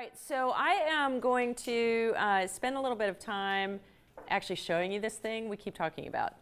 right, so I am going to spend a little bit of time actually showing you this thing we keep talking about.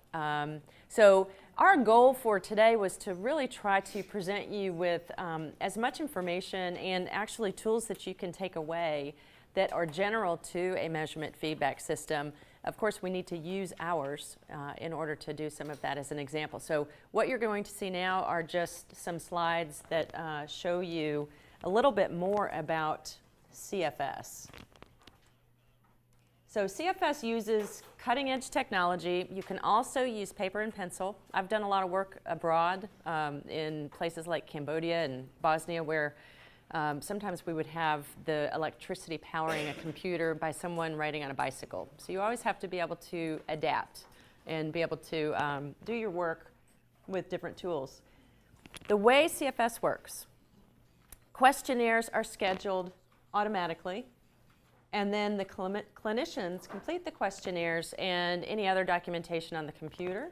So our goal for today was to really try to present you with as much information and actually tools that you can take away that are general to a measurement feedback system. Of course, we need to use ours in order to do some of that as an example. So what you're going to see now are just some slides that show you a little bit more about CFS. So CFS uses cutting-edge technology. You can also use paper and pencil. I've done a lot of work abroad in places like Cambodia and Bosnia where sometimes we would have the electricity powering a computer by someone riding on a bicycle. So you always have to be able to adapt and be able to do your work with different tools. The way CFS works, questionnaires are scheduled automatically, and then the clinicians complete the questionnaires and any other documentation on the computer,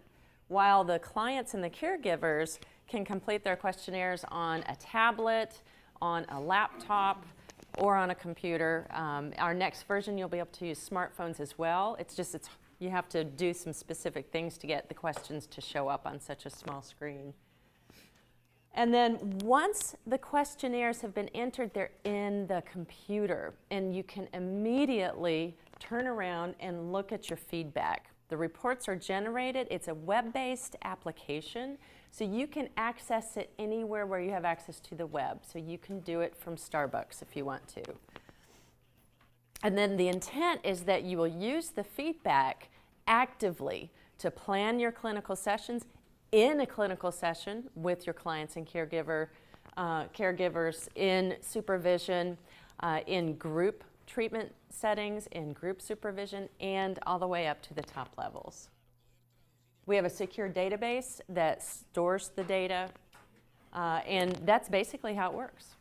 while the clients and the caregivers can complete their questionnaires on a tablet, on a laptop, or on a computer. Our next version, you'll be able to use smartphones as well. You have to do some specific things to get the questions to show up on such a small screen. And then once the questionnaires have been entered, they're in the computer, and you can immediately turn around and look at your feedback. The reports are generated. It's a web-based application, so you can access it anywhere where you have access to the web. So you can do it from Starbucks if you want to. And then the intent is that you will use the feedback actively to plan your clinical sessions in a clinical session with your clients and caregivers, in supervision, in group treatment settings, in group supervision, and all the way up to the top levels. We have a secure database that stores the data, and that's basically how it works.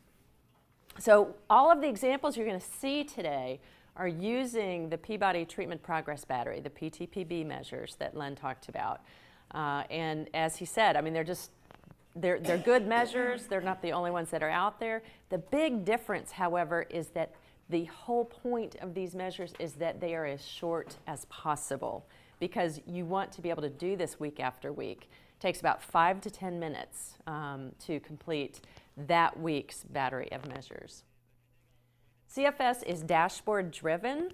So all of the examples you're going to see today are using the Peabody Treatment Progress Battery, the PTPB measures that Len talked about. And as he said, I mean, they're good measures. They're not the only ones that are out there. The big difference, however, is that the whole point of these measures is that they are as short as possible, because you want to be able to do this week after week. It takes about 5 to 10 minutes to complete that week's battery of measures. CFS is dashboard driven.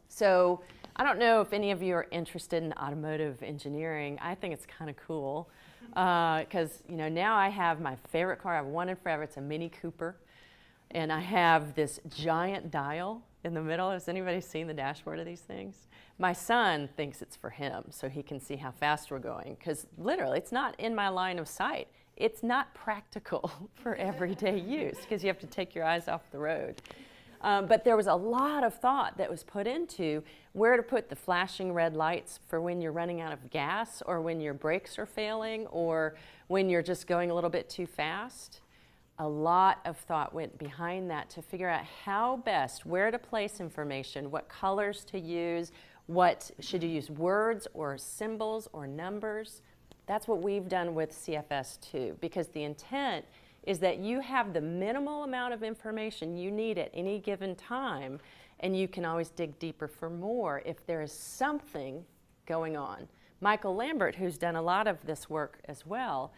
So I don't know if any of you are interested in automotive engineering. I think it's kind of cool because now I have my favorite car I've wanted forever. It's a Mini Cooper, and I have this giant dial in the middle. Has anybody seen the dashboard of these things? My son thinks it's for him so he can see how fast we're going, because literally it's not in my line of sight. It's not practical for everyday use because you have to take your eyes off the road. But there was a lot of thought that was put into where to put the flashing red lights for when you're running out of gas, or when your brakes are failing, or when you're just going a little bit too fast. A lot of thought went behind that to figure out how best, where to place information, what colors to use, should you use words or symbols or numbers. That's what we've done with CFS too, because the intent is that you have the minimal amount of information you need at any given time, and you can always dig deeper for more if there is something going on. Michael Lambert, who's done a lot of this work as well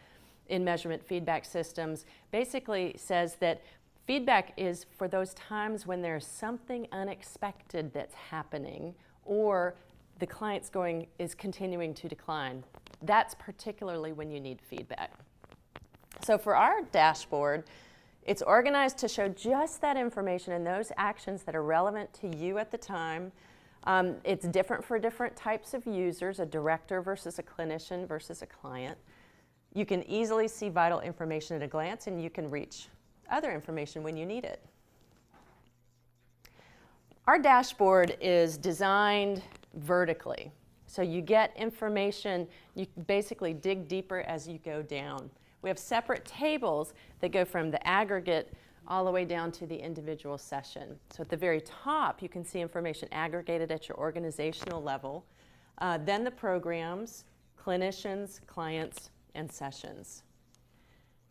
in measurement feedback systems, basically says that feedback is for those times when there's something unexpected that's happening, or the client's is continuing to decline. That's particularly when you need feedback. So for our dashboard, it's organized to show just that information and those actions that are relevant to you at the time. It's different for different types of users, a director versus a clinician versus a client. You can easily see vital information at a glance, and you can reach other information when you need it. Our dashboard is designed vertically. So you get information, you basically dig deeper as you go down. We have separate tables that go from the aggregate all the way down to the individual session. So at the very top, you can see information aggregated at your organizational level, then the programs, clinicians, clients, and sessions.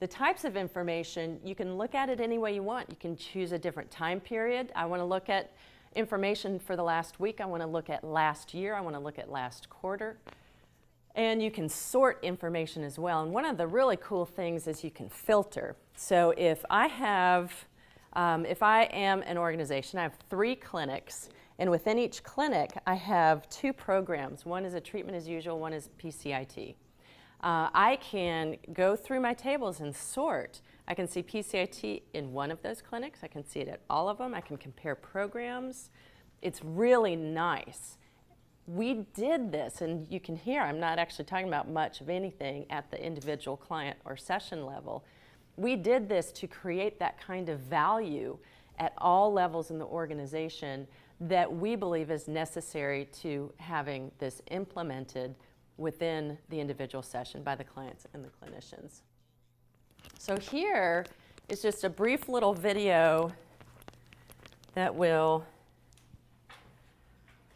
The types of information, you can look at it any way you want. You can choose a different time period. I want to look at information for the last week. I want to look at last year. I want to look at last quarter. And you can sort information as well. And one of the really cool things is you can filter. So if I am an organization, I have 3 clinics, and within each clinic I have 2 programs. One is a treatment as usual, one is PCIT. I can go through my tables and sort. I can see PCIT in one of those clinics. I can see it at all of them. I can compare programs. It's really nice. We did this, and you can hear I'm not actually talking about much of anything at the individual client or session level. We did this to create that kind of value at all levels in the organization that we believe is necessary to having this implemented within the individual session by the clients and the clinicians. So here is just a brief little video that will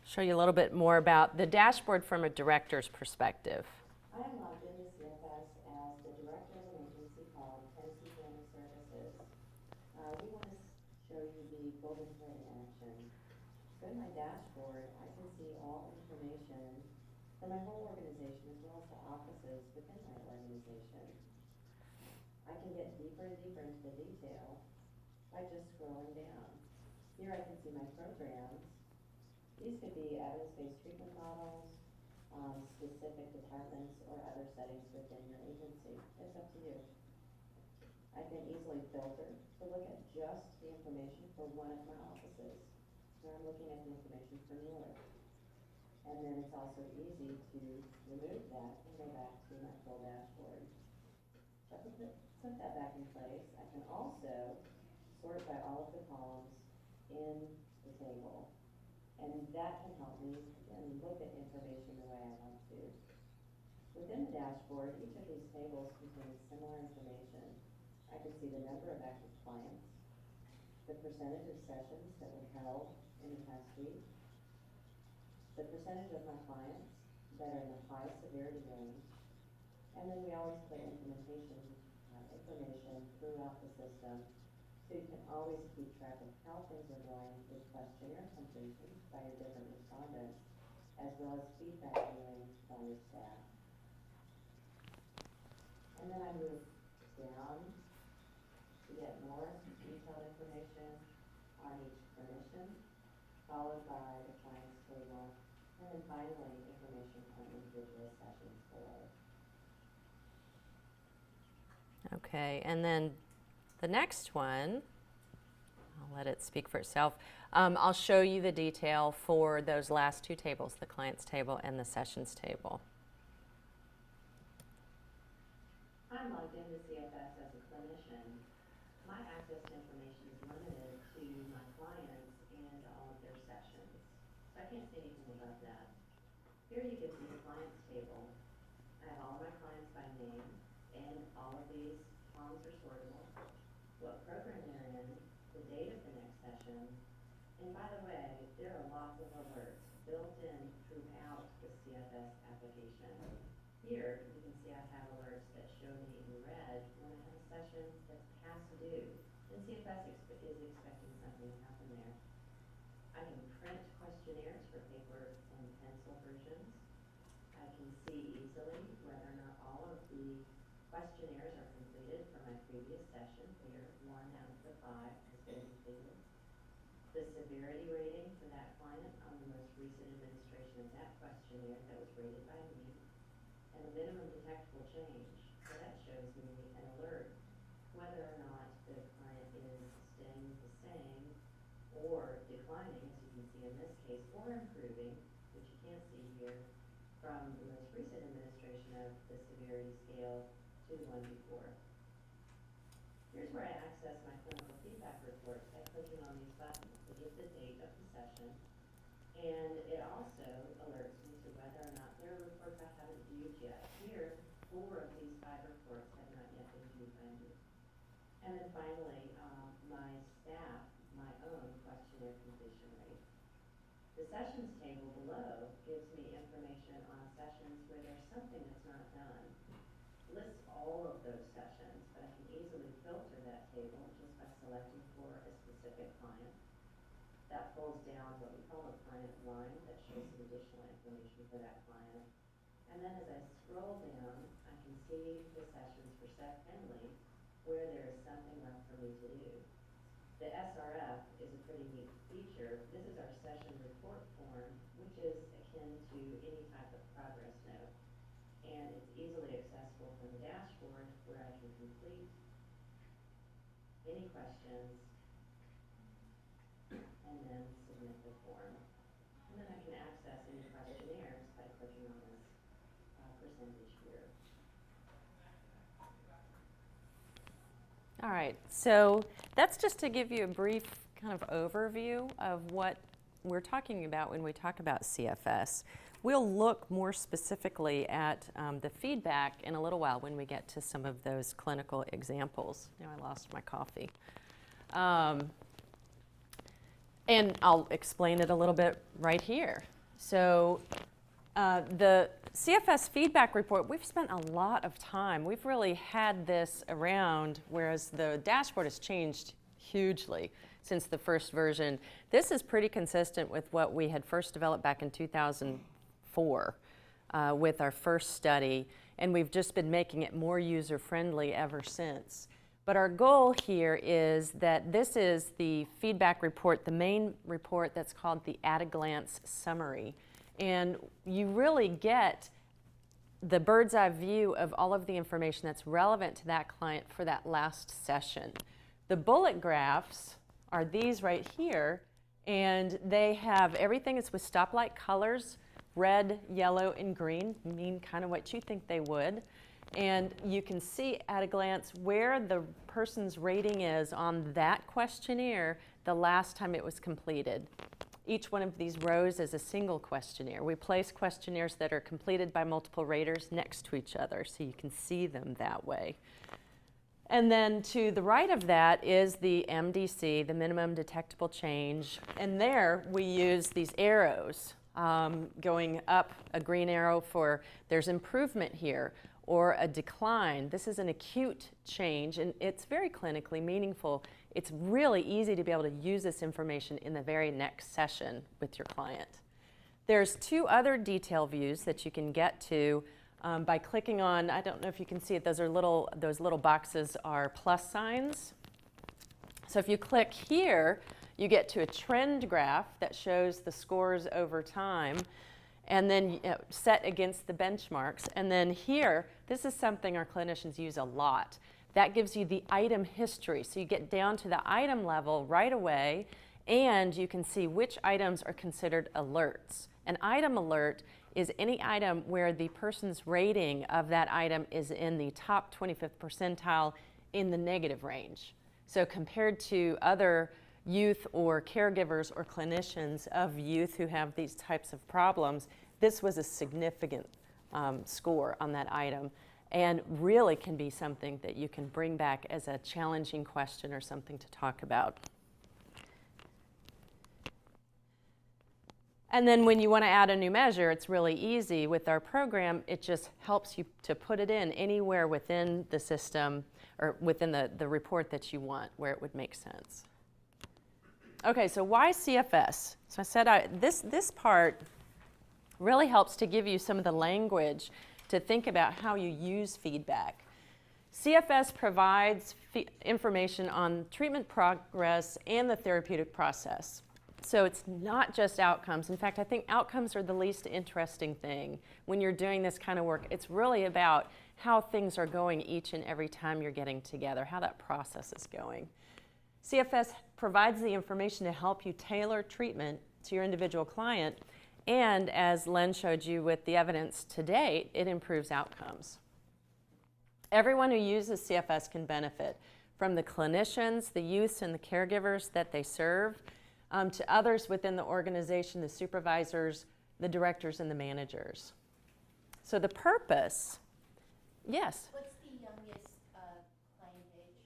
show you a little bit more about the dashboard from a director's perspective. I am logged into CFS as the director of an agency called Can Cfs Services. We want to show you the golden thread in action. Go to my dashboard, I can see all information for my whole organization as well as the offices within my organization. I can get deeper and deeper into the detail by just scrolling down. Here I can see my programs. These could be evidence-based treatment models, specific departments, or other settings within your agency. It's up to you. I can easily filter to look at just the information for one of my offices. Here I'm looking at the information for Miller. And then it's also easy to remove that and go back to my full dashboard. So I put that back in place. I can also sort by all of the columns in the table. And that can help me look at information the way I want to. Within the dashboard, each of these tables contains similar information. I can see the number of active clients, the percentage of sessions that were held in the past week, the percentage of my clients that are in the high severity range, and then we always put implementation information throughout the system so you can always keep track of how things are going with questionnaire completion by your different respondents, as well as feedback viewing by your staff. And then I move down to get more detailed information on each clinician, followed by the client's table, and then finally information on individual sessions below. Okay, and then the next one, I'll let it speak for itself. I'll show you the detail for those last 2 tables, the client's table and the sessions table. I'm logged into CFS as a clinician. My access to information is limited to my clients and all of their sessions. So I can't see anything above that. Here you can see the client's table. I have all of my clients by name, and all of these columns are sortable. What program they're in, the date of the next session, and by the way, there are lots of alerts built in throughout the CFS application. Here, you can see I have alerts that show me in red when I have a session that's past due, and CFS is expecting something to happen there. I can print questionnaires for paper and pencil versions. I can see easily whether or not all of the questionnaires are completed for my previous session. Here, 1 out of the 5 has been completed. The severity rating for that client on the most recent administration of that questionnaire that was rated by me, and the minimum detectable change. So that shows me an alert whether or not the client is staying the same or declining, as you can see in this case, or improving, which you can't see here, from the most recent administration of the severity scale to the one before. Here's where I access my clinical feedback report by clicking on these buttons. It gives the date of the session, and it also alerts me to whether or not there are reports I haven't viewed yet. Here, 4 of these 5 reports have not yet been viewed by me. And then finally, my staff, my own questionnaire completion rate. The sessions table below gives me information on sessions where there's something that's not done. Lists all of those sessions, but I selected for a specific client. That pulls down what we call a client line that shows some additional information for that client. And then as I scroll down, I can see the sessions for Seth Henley where there is something left for me to do. The SRF is a pretty neat feature. This is our session report form, which is akin to any type of progress note. And it's easily accessible from the dashboard where I can complete any questions and then submit the form. And then I can access any questionnaires by clicking on this percentage here. All right, so that's just to give you a brief kind of overview of what we're talking about when we talk about CFS. We'll look more specifically at the feedback in a little while when we get to some of those clinical examples. Now I lost my coffee. And I'll explain it a little bit right here. So the Cfs Feedback Report, we've spent a lot of time. We've really had this around, whereas the dashboard has changed hugely since the first version. This is pretty consistent with what we had first developed back in 2004 with our first study, and we've just been making it more user-friendly ever since. But our goal here is that this is the feedback report, the main report that's called the at-a-glance summary. And you really get the bird's eye view of all of the information that's relevant to that client for that last session. The bullet graphs are these right here, and they have everything is with stoplight colors, red, yellow, and green, mean kind of what you think they would. And you can see at a glance where the person's rating is on that questionnaire the last time it was completed. Each one of these rows is a single questionnaire. We place questionnaires that are completed by multiple raters next to each other so you can see them that way. And then to the right of that is the MDC, the minimum detectable change. And there we use these arrows going up, a green arrow for there's improvement here, or a decline. This is an acute change, and it's very clinically meaningful. It's really easy to be able to use this information in the very next session with your client. There's two other detail views that you can get to by clicking on, I don't know if you can see it, those little boxes are plus signs. So if you click here, you get to a trend graph that shows the scores over time, and then set against the benchmarks. And then here, this is something our clinicians use a lot. That gives you the item history. So you get down to the item level right away, and you can see which items are considered alerts. An item alert is any item where the person's rating of that item is in the top 25th percentile in the negative range. So compared to other youth or caregivers or clinicians of youth who have these types of problems, this was a significant score on that item, and really can be something that you can bring back as a challenging question or something to talk about. And then when you want to add a new measure, it's really easy. With our program, it just helps you to put it in anywhere within the system or within the report that you want, where it would make sense. Okay, so why CFS? So I said this part really helps to give you some of the language to think about how you use feedback. CFS provides information on treatment progress and the therapeutic process. So it's not just outcomes. In fact, I think outcomes are the least interesting thing when you're doing this kind of work. It's really about how things are going each and every time you're getting together, how that process is going. CFS provides the information to help you tailor treatment to your individual client, and as Len showed you with the evidence to date, it improves outcomes. Everyone who uses CFS can benefit, from the clinicians, the youths, and the caregivers that they serve, to others within the organization, the supervisors, the directors, and the managers. So the purpose, yes? What's the youngest client age?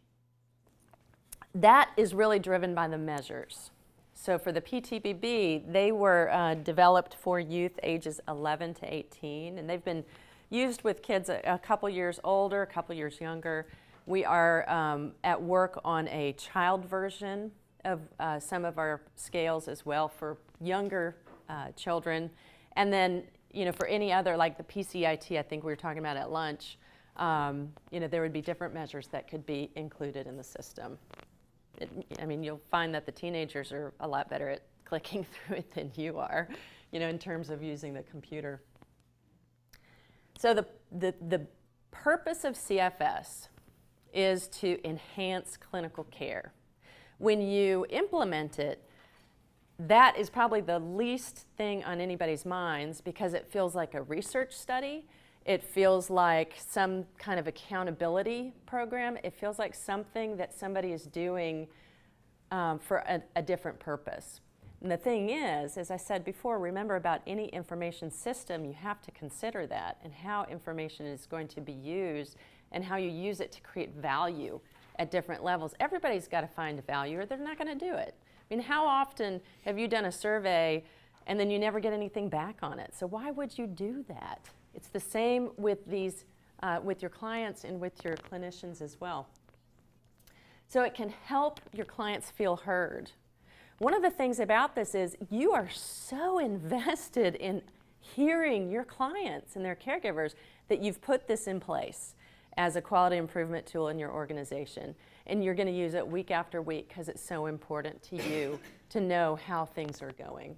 That is really driven by the measures. So for the PTBB, they were developed for youth ages 11 to 18, and they've been used with kids a couple years older, a couple years younger. We are at work on a child version of some of our scales as well for younger children. And then, you know, for any other, like the PCIT, I think we were talking about at lunch, you know, there would be different measures that could be included in the system. I mean, you'll find that the teenagers are a lot better at clicking through it than you are, you know, in terms of using the computer. So the purpose of CFS is to enhance clinical care. When you implement it, that is probably the least thing on anybody's minds because it feels like a research study. It feels like some kind of accountability program. It feels like something that somebody is doing for a different purpose. And the thing is, as I said before, remember about any information system, you have to consider that and how information is going to be used and how you use it to create value at different levels. Everybody's got to find value or they're not going to do it. I mean, how often have you done a survey and then you never get anything back on it? So why would you do that? It's the same with these, with your clients and with your clinicians as well. So it can help your clients feel heard. One of the things about this is you are so invested in hearing your clients and their caregivers that you've put this in place as a quality improvement tool in your organization. And you're going to use it week after week because it's so important to you to know how things are going.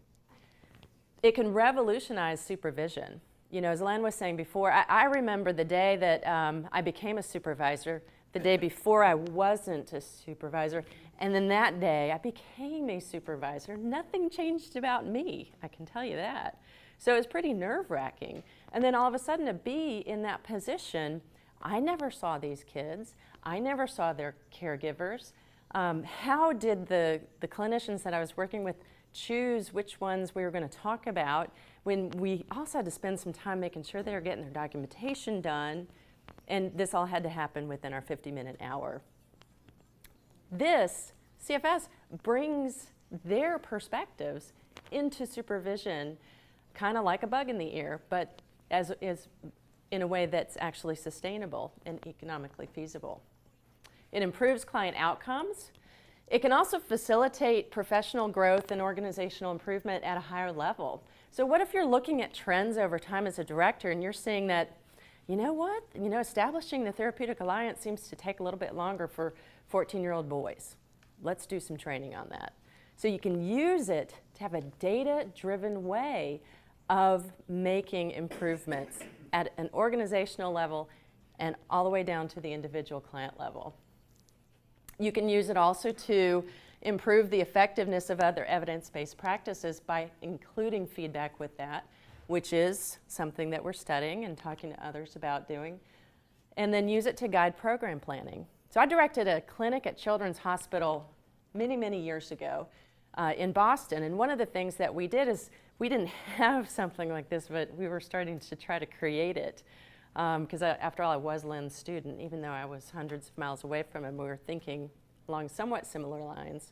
It can revolutionize supervision. You know, as Len was saying before, I remember the day that I became a supervisor, the day before I wasn't a supervisor, and then that day I became a supervisor. Nothing changed about me, I can tell you that. So it was pretty nerve-wracking. And then all of a sudden to be in that position, I never saw these kids. I never saw their caregivers. How did the clinicians that I was working with choose which ones we were going to talk about when we also had to spend some time making sure they were getting their documentation done, and this all had to happen within our 50-minute hour. This, CFS, brings their perspectives into supervision, kind of like a bug in the ear, but as in a way that's actually sustainable and economically feasible. It improves client outcomes. It can also facilitate professional growth and organizational improvement at a higher level. So what if you're looking at trends over time as a director and you're seeing that, you know what, establishing the therapeutic alliance seems to take a little bit longer for 14-year-old boys. Let's do some training on that. So you can use it to have a data-driven way of making improvements at an organizational level and all the way down to the individual client level. You can use it also to improve the effectiveness of other evidence-based practices by including feedback with that, which is something that we're studying and talking to others about doing, and then use it to guide program planning. So I directed a clinic at Children's Hospital many, many years ago in Boston, and one of the things that we did is we didn't have something like this, but we were starting to try to create it. Because after all, I was Len's student, even though I was hundreds of miles away from him. We were thinking along somewhat similar lines.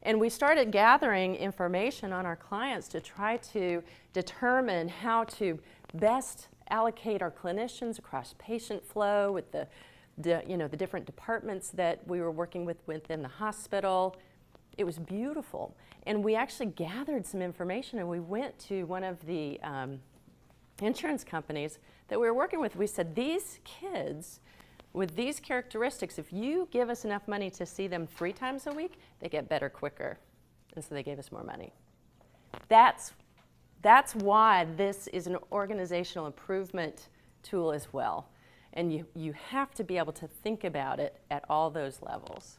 And we started gathering information on our clients to try to determine how to best allocate our clinicians across patient flow with the different departments that we were working with within the hospital. It was beautiful. And we actually gathered some information and we went to one of the insurance companies that we were working with. We said, these kids with these characteristics, if you give us enough money to see them 3 times a week, they get better quicker. And so they gave us more money. That's why this is an organizational improvement tool as well. And you have to be able to think about it at all those levels.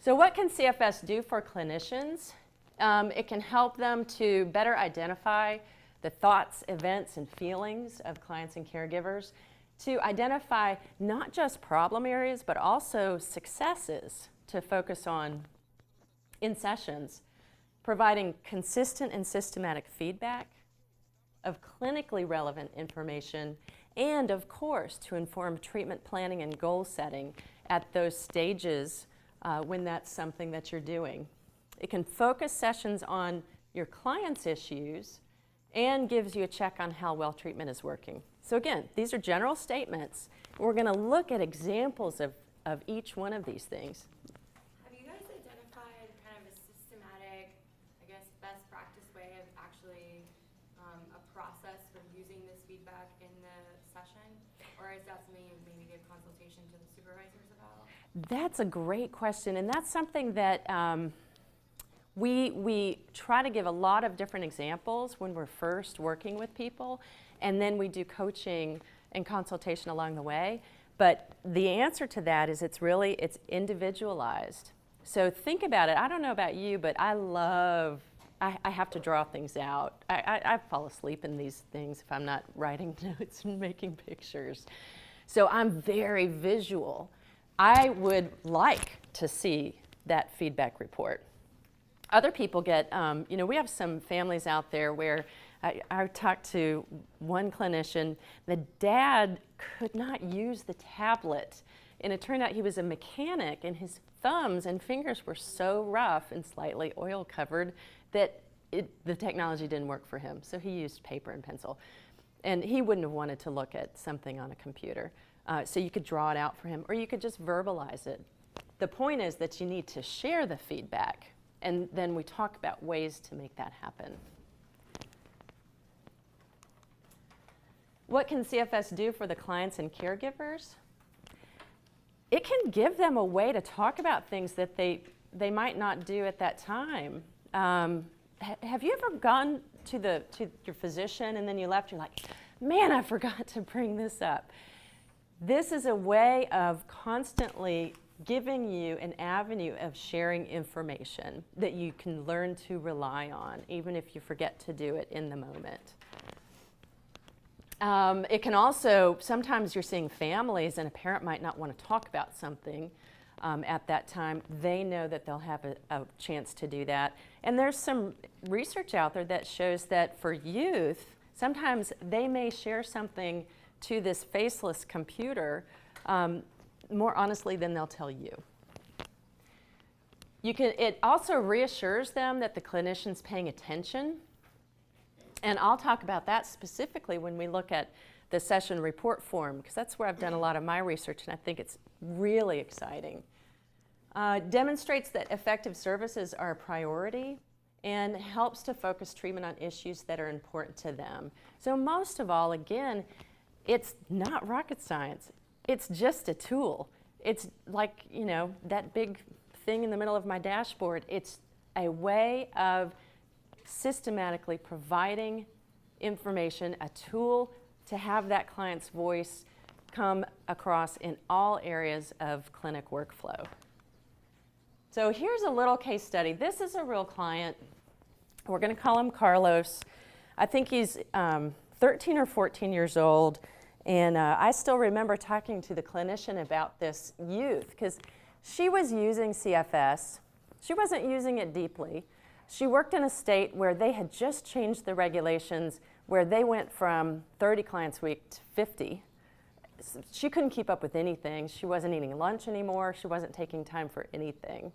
So what can CFS do for clinicians? It can help them to better identify the thoughts, events, and feelings of clients and caregivers, to identify not just problem areas, but also successes to focus on in sessions, providing consistent and systematic feedback of clinically relevant information, and of course, to inform treatment planning and goal setting at those stages when that's something that you're doing. It can focus sessions on your client's issues and gives you a check on how well treatment is working. So again, these are general statements. We're going to look at examples of each one of these things. Have you guys identified kind of a systematic, I guess, best practice way of actually a process for using this feedback in the session? Or is that something you maybe give consultation to the supervisors about? That's a great question, and that's something that we try to give a lot of different examples when we're first working with people, and then we do coaching and consultation along the way. But the answer to that is it's individualized. So think about it. I don't know about you, but I have to draw things out. I fall asleep in these things if I'm not writing notes and making pictures. So I'm very visual. I would like to see that feedback report. Other people get, we have some families out there where I talked to one clinician, the dad could not use the tablet, and it turned out he was a mechanic, and his thumbs and fingers were so rough and slightly oil covered that the technology didn't work for him, so he used paper and pencil. And he wouldn't have wanted to look at something on a computer. So you could draw it out for him, or you could just verbalize it. The point is that you need to share the feedback, and then we talk about ways to make that happen. What can CFS do for the clients and caregivers? It can give them a way to talk about things that they might not do at that time. Have you ever gone to your physician and then you left, you're like, man, I forgot to bring this up. This is a way of constantly giving you an avenue of sharing information that you can learn to rely on, even if you forget to do it in the moment. It can also, sometimes you're seeing families and a parent might not want to talk about something at that time. They know that they'll have a chance to do that. And there's some research out there that shows that for youth, sometimes they may share something to this faceless computer more honestly than they'll tell you. It also reassures them that the clinician's paying attention. And I'll talk about that specifically when we look at the session report form, because that's where I've done a lot of my research, and I think it's really exciting. Demonstrates that effective services are a priority and helps to focus treatment on issues that are important to them. So most of all, again, it's not rocket science. It's just a tool. It's like, that big thing in the middle of my dashboard. It's a way of systematically providing information, a tool to have that client's voice come across in all areas of clinic workflow. So here's a little case study. This is a real client. We're going to call him Carlos. I think he's 13 or 14 years old. And I still remember talking to the clinician about this youth because she was using CFS. She wasn't using it deeply. She worked in a state where they had just changed the regulations where they went from 30 clients a week to 50. She couldn't keep up with anything. She wasn't eating lunch anymore. She wasn't taking time for anything.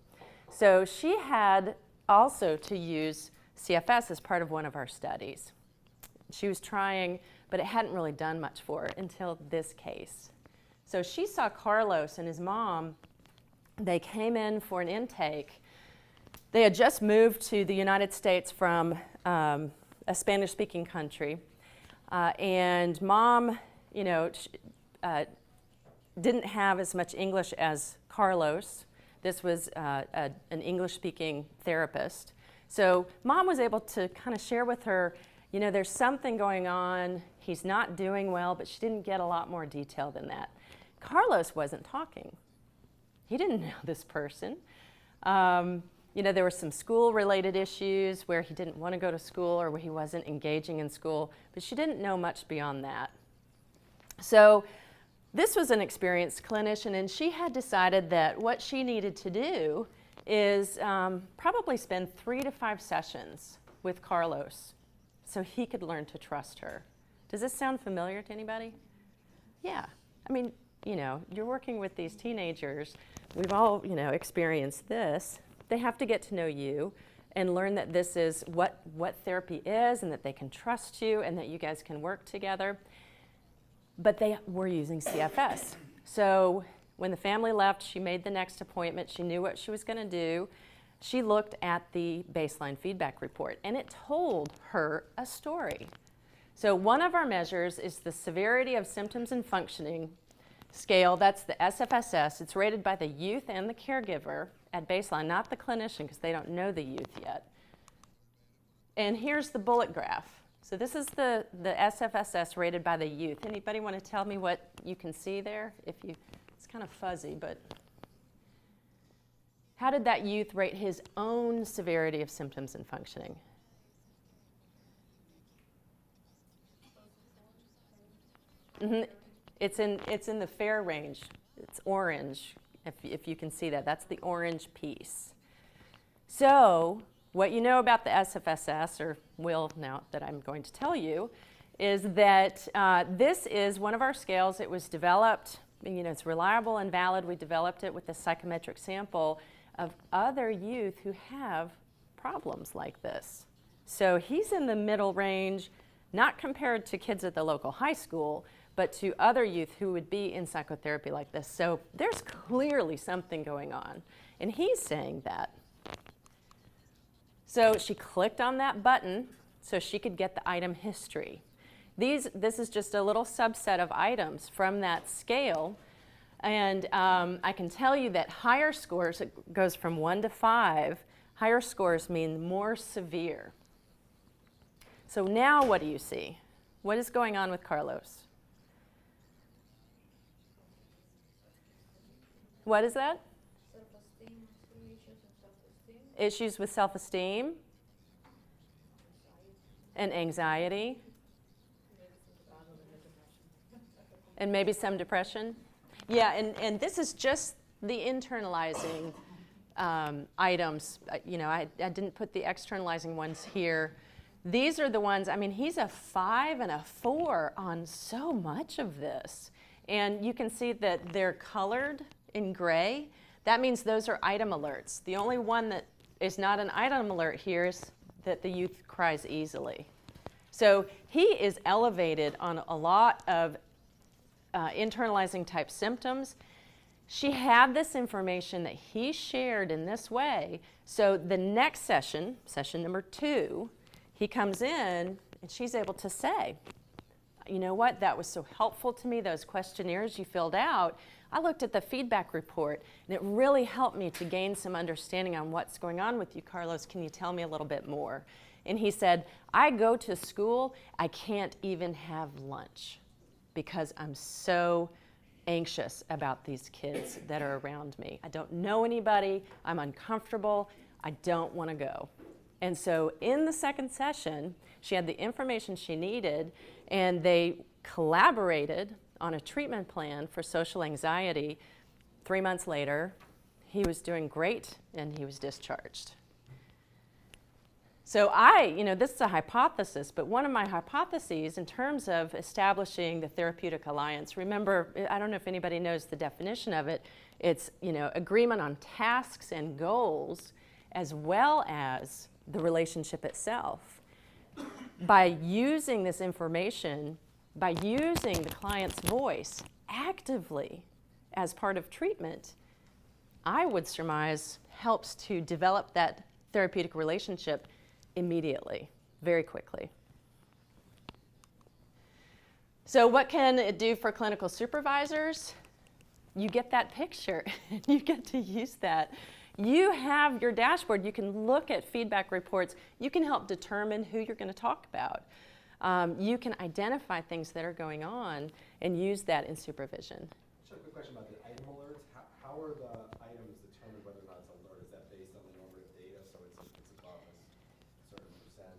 So she had also to use CFS as part of one of our studies. She was trying, but it hadn't really done much for her until this case. So she saw Carlos and his mom. They came in for an intake. They had just moved to the United States from a Spanish-speaking country. And mom, didn't have as much English as Carlos. This was an English-speaking therapist. So mom was able to kind of share with her, there's something going on. He's not doing well, but she didn't get a lot more detail than that. Carlos wasn't talking. He didn't know this person. There were some school-related issues where he didn't want to go to school or where he wasn't engaging in school, but she didn't know much beyond that. So this was an experienced clinician, and she had decided that what she needed to do is probably spend 3 to 5 sessions with Carlos so he could learn to trust her. Does this sound familiar to anybody? Yeah. I mean, you're working with these teenagers. We've all, experienced this. They have to get to know you and learn that this is what therapy is and that they can trust you and that you guys can work together. but they were using CFS. So when the family left, she made the next appointment. She knew what she was going to do. She looked at the baseline feedback report, and it told her a story. So one of our measures is the Severity of Symptoms and Functioning scale. That's the SFSS. It's rated by the youth and the caregiver at baseline, not the clinician, because they don't know the youth yet. And here's the bullet graph. So this is the SFSS rated by the youth. Anybody want to tell me what you can see there? It's kind of fuzzy, but how did that youth rate his own severity of symptoms and functioning? Mm-hmm. It's in the fair range. It's orange, if you can see that. That's the orange piece. So what you know about the SFSS, or will now that I'm going to tell you, is that this is one of our scales. It was developed, it's reliable and valid. We developed it with a psychometric sample of other youth who have problems like this. So he's in the middle range, not compared to kids at the local high school, but to other youth who would be in psychotherapy like this. So there's clearly something going on, and he's saying that. So she clicked on that button so she could get the item history. This is just a little subset of items from that scale. And I can tell you that higher scores, it goes from 1 to 5, higher scores mean more severe. So now what do you see? What is going on with Carlos? What is that? Self-esteem, issues and self-esteem. Issues with self-esteem and anxiety. And maybe some depression. Yeah, and this is just the internalizing items. I didn't put the externalizing ones here. These are the ones, he's a 5 and a 4 on so much of this. And you can see that they're colored in gray. That means those are item alerts. The only one that is not an item alert here is that the youth cries easily. So he is elevated on a lot of internalizing type symptoms. She had this information that he shared in this way. So the next session, session number 2, he comes in and she's able to say, you know what, that was so helpful to me, those questionnaires you filled out. I looked at the feedback report and it really helped me to gain some understanding on what's going on with you, Carlos. Can you tell me a little bit more? And he said, I go to school, I can't even have lunch because I'm so anxious about these kids that are around me. I don't know anybody, I'm uncomfortable, I don't want to go. And so in the second session, she had the information she needed, and they collaborated on a treatment plan for social anxiety. 3 months later, he was doing great, and he was discharged. So this is a hypothesis, but one of my hypotheses in terms of establishing the therapeutic alliance, remember, I don't know if anybody knows the definition of it, it's agreement on tasks and goals as well as the relationship itself. By using this information, by using the client's voice actively as part of treatment, I would surmise helps to develop that therapeutic relationship immediately, very quickly. So what can it do for clinical supervisors? You get that picture, and you get to use that. You have your dashboard. You can look at feedback reports. You can help determine who you're going to talk about. You can identify things that are going on and use that in supervision. Just a quick question about the item alerts. How are the items determined whether or not it's an alert? Is that based on the normative data, so it's above a certain percent?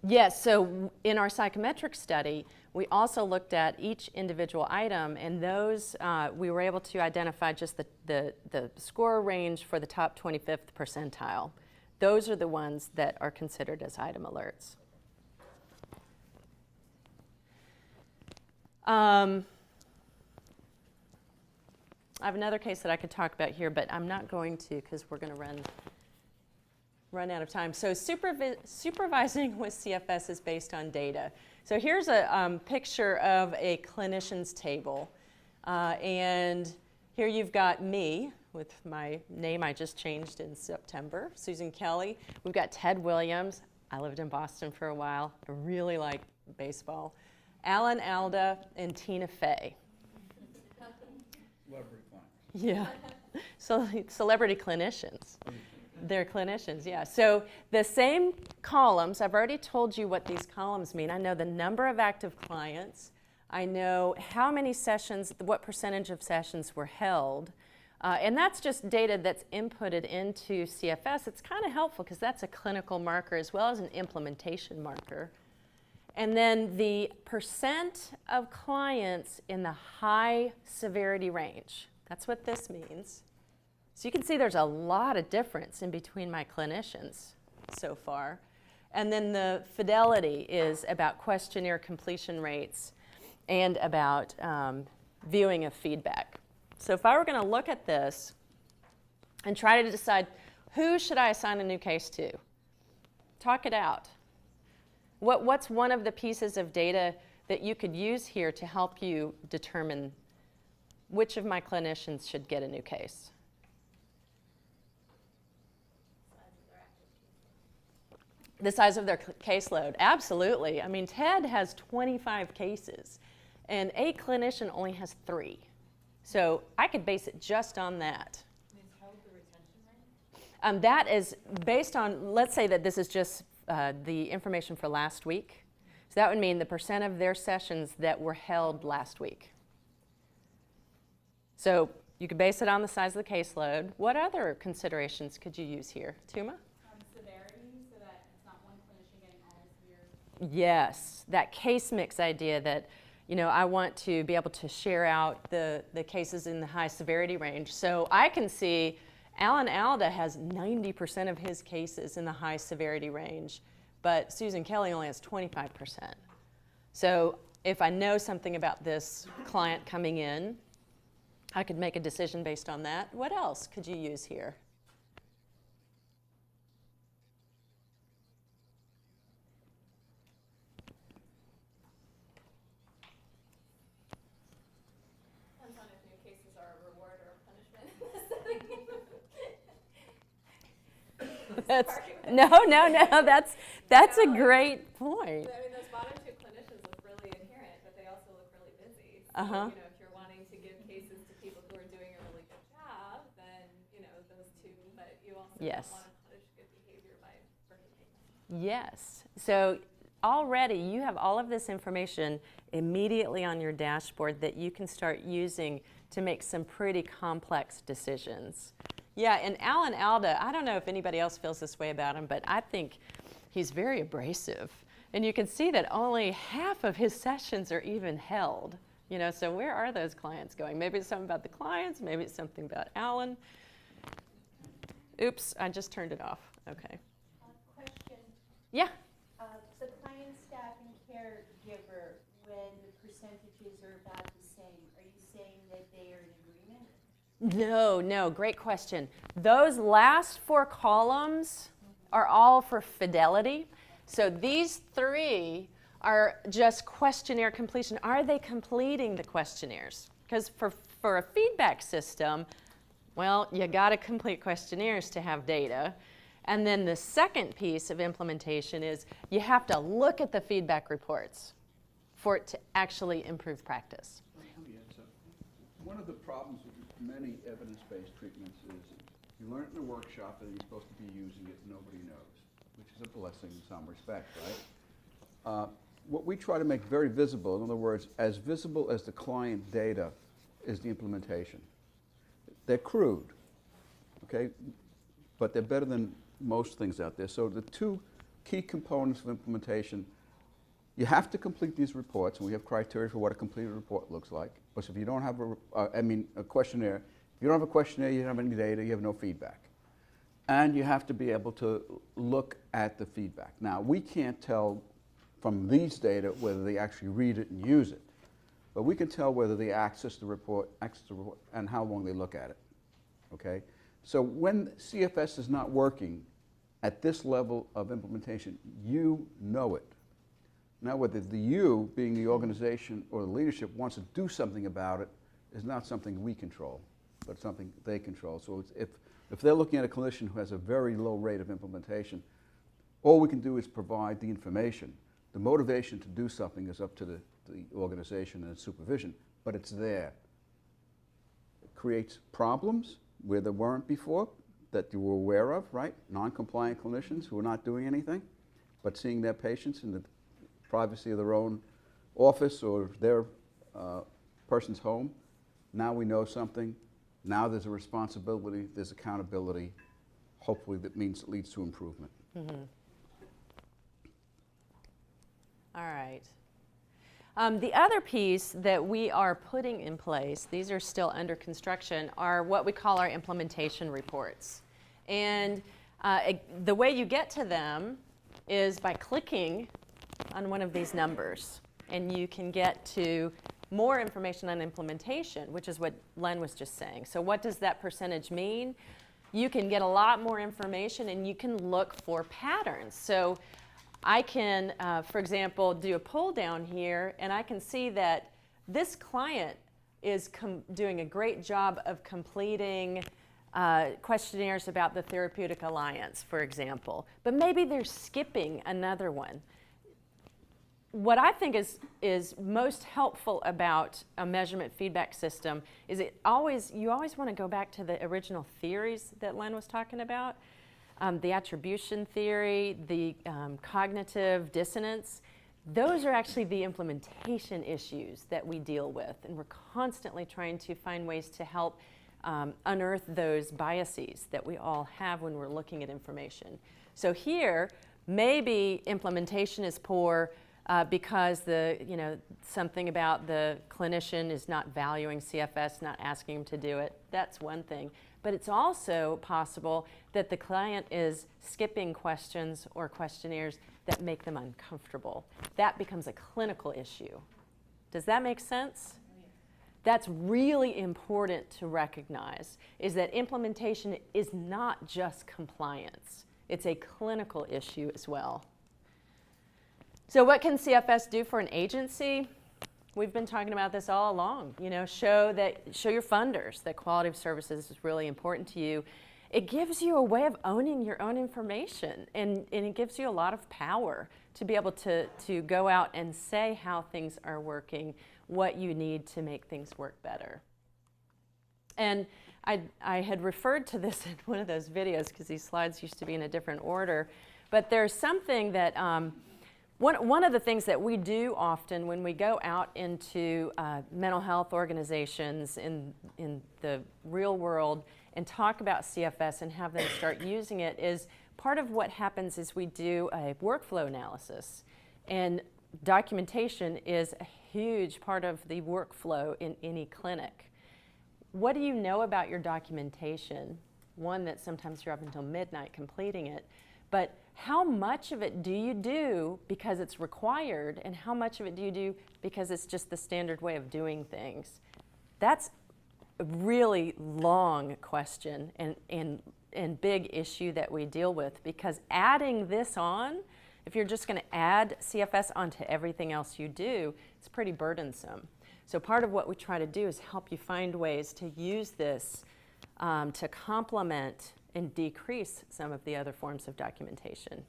Yes, so in our psychometric study, we also looked at each individual item, and those we were able to identify just the score range for the top 25th percentile. Those are the ones that are considered as item alerts. I have another case that I could talk about here, but I'm not going to because we're going to run out of time. So supervising with CFS is based on data. So here's a picture of a clinician's table. And here you've got me with my name I just changed in September, Susan Kelly. We've got Ted Williams. I lived in Boston for a while. I really like baseball. Alan Alda and Tina Fey. Celebrity client. Yeah, so celebrity clinicians. They're clinicians, yeah. So the same columns, I've already told you what these columns mean. I know the number of active clients. I know how many sessions, what percentage of sessions were held. And that's just data that's inputted into CFS. It's kind of helpful because that's a clinical marker as well as an implementation marker. And then the percent of clients in the high severity range. That's what this means. So you can see there's a lot of difference in between my clinicians so far. And then the fidelity is about questionnaire completion rates and about viewing of feedback. So if I were going to look at this and try to decide who should I assign a new case to, talk it out. What's one of the pieces of data that you could use here to help you determine which of my clinicians should get a new case? The size of their caseload, absolutely. I mean, Ted has 25 cases, and a clinician only has 3. So I could base it just on that. That is based on, let's say that this is just the information for last week. So that would mean the percent of their sessions that were held last week. So you could base it on the size of the caseload. What other considerations could you use here? Tuma? Severity, so that it's not one clinician getting all the severe. Yes, that case mix idea that, you know, I want to be able to share out the cases in the high severity range. So I can see Alan Alda has 90% of his cases in the high severity range, but Susan Kelly only has 25%. So if I know something about this client coming in, I could make a decision based on that. What else could you use here? Depends on if new cases are a reward or a punishment. That's a great point. I mean, those bottom 2 clinicians look really adherent, but they also look really busy. So, Uh-huh. you know, if you're wanting to give cases to people who are doing a really good job, then, you know, those 2, but you also Yes. don't want to punish good behavior by prohibiting them. Yes. So already you have all of this information immediately on your dashboard that you can start using to make some pretty complex decisions. Yeah, and Alan Alda, I don't know if anybody else feels this way about him, but I think he's very abrasive. And you can see that only half of his sessions are even held. You know, so where are those clients going? Maybe it's something about the clients, maybe it's something about Alan. Oops, I just turned it off. Okay. Question. Yeah. The client, staff, and caregiver, when the percentages are about the same, are you saying that they are in agreement? No, great question. Those last 4 columns are all for fidelity. So these 3 are just questionnaire completion. Are they completing the questionnaires? Because for a feedback system, well, you got to complete questionnaires to have data. And then the second piece of implementation is you have to look at the feedback reports for it to actually improve practice. One of the problems with many evidence-based treatments is you learn it in a workshop and you're supposed to be using it, nobody knows, which is a blessing in some respect, right? What we try to make very visible, in other words, as visible as the client data, is the implementation. They're crude, okay, but they're better than most things out there. So the 2 key components of implementation, you have to complete these reports, and we have criteria for what a completed report looks like. But if you don't have a questionnaire, if you don't have a questionnaire, you don't have any data, you have no feedback. And you have to be able to look at the feedback. Now, we can't tell from these data whether they actually read it and use it, but we can tell whether they access the report, and how long they look at it, okay? So when CFS is not working at this level of implementation, you know it. Now, whether the you, being the organization or the leadership, wants to do something about it is not something we control, but something they control. So if they're looking at a clinician who has a very low rate of implementation, all we can do is provide the information. The motivation to do something is up to the organization and its supervision, but it's there. It creates problems where there weren't before that you were aware of, right? Non-compliant clinicians who are not doing anything, but seeing their patients in the privacy of their own office or their person's home. Now we know something. Now there's a responsibility, there's accountability. Hopefully that means it leads to improvement. Mm-hmm. All right. The other piece that we are putting in place, these are still under construction, are what we call our implementation reports. And the way you get to them is by clicking on one of these numbers. And you can get to more information on implementation, which is what Len was just saying. So what does that percentage mean? You can get a lot more information and you can look for patterns. So I can, for example, do a pull down here, and I can see that this client is doing a great job of completing questionnaires about the therapeutic alliance, for example. But maybe they're skipping another one. What I think is most helpful about a measurement feedback system is you always want to go back to the original theories that Len was talking about. The attribution theory, the cognitive dissonance, those are actually the implementation issues that we deal with. And we're constantly trying to find ways to help unearth those biases that we all have when we're looking at information. So here, maybe implementation is poor because something about the clinician is not valuing CFS, not asking him to do it. That's one thing. But it's also possible that the client is skipping questions or questionnaires that make them uncomfortable. That becomes a clinical issue. Does that make sense? That's really important to recognize, is that implementation is not just compliance. It's a clinical issue as well. So what can CFS do for an agency? We've been talking about this all along. Show your funders that quality of services is really important to you. It gives you a way of owning your own information, and it gives you a lot of power to be able to go out and say how things are working, what you need to make things work better. And I had referred to this in one of those videos because these slides used to be in a different order, but there's something that one of the things that we do often when we go out into mental health organizations in the real world and talk about CFS and have them start using it is part of what happens is we do a workflow analysis. And documentation is a huge part of the workflow in any clinic. What do you know about your documentation? One, that sometimes you're up until midnight completing it, but how much of it do you do because it's required, and how much of it do you do because it's just the standard way of doing things? That's a really long question and big issue that we deal with, because adding this on, if you're just going to add CFS onto everything else you do, it's pretty burdensome. So part of what we try to do is help you find ways to use this to complement and decrease some of the other forms of documentation.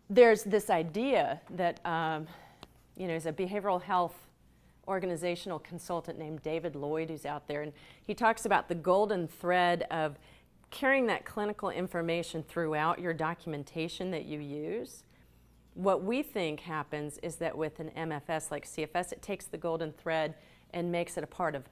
There's this idea that is a behavioral health organizational consultant named David Lloyd who's out there, and he talks about the golden thread of carrying that clinical information throughout your documentation that you use. What we think happens is that with an MFS like CFS, it takes the golden thread and makes it a part of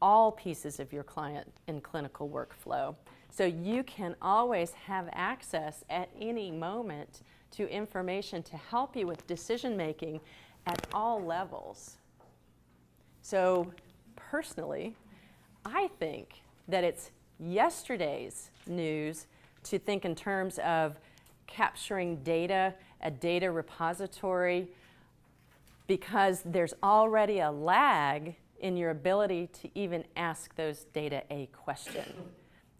all pieces of your client and clinical workflow. So you can always have access at any moment to information to help you with decision making at all levels. So personally, I think that it's yesterday's news to think in terms of capturing data, a data repository, because there's already a lag in your ability to even ask those data a question.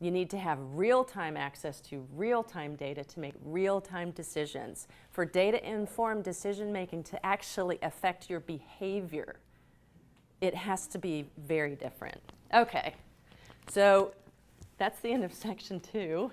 You need to have real-time access to real-time data to make real-time decisions. For data-informed decision-making to actually affect your behavior, it has to be very different. Okay, so that's the end of section 2.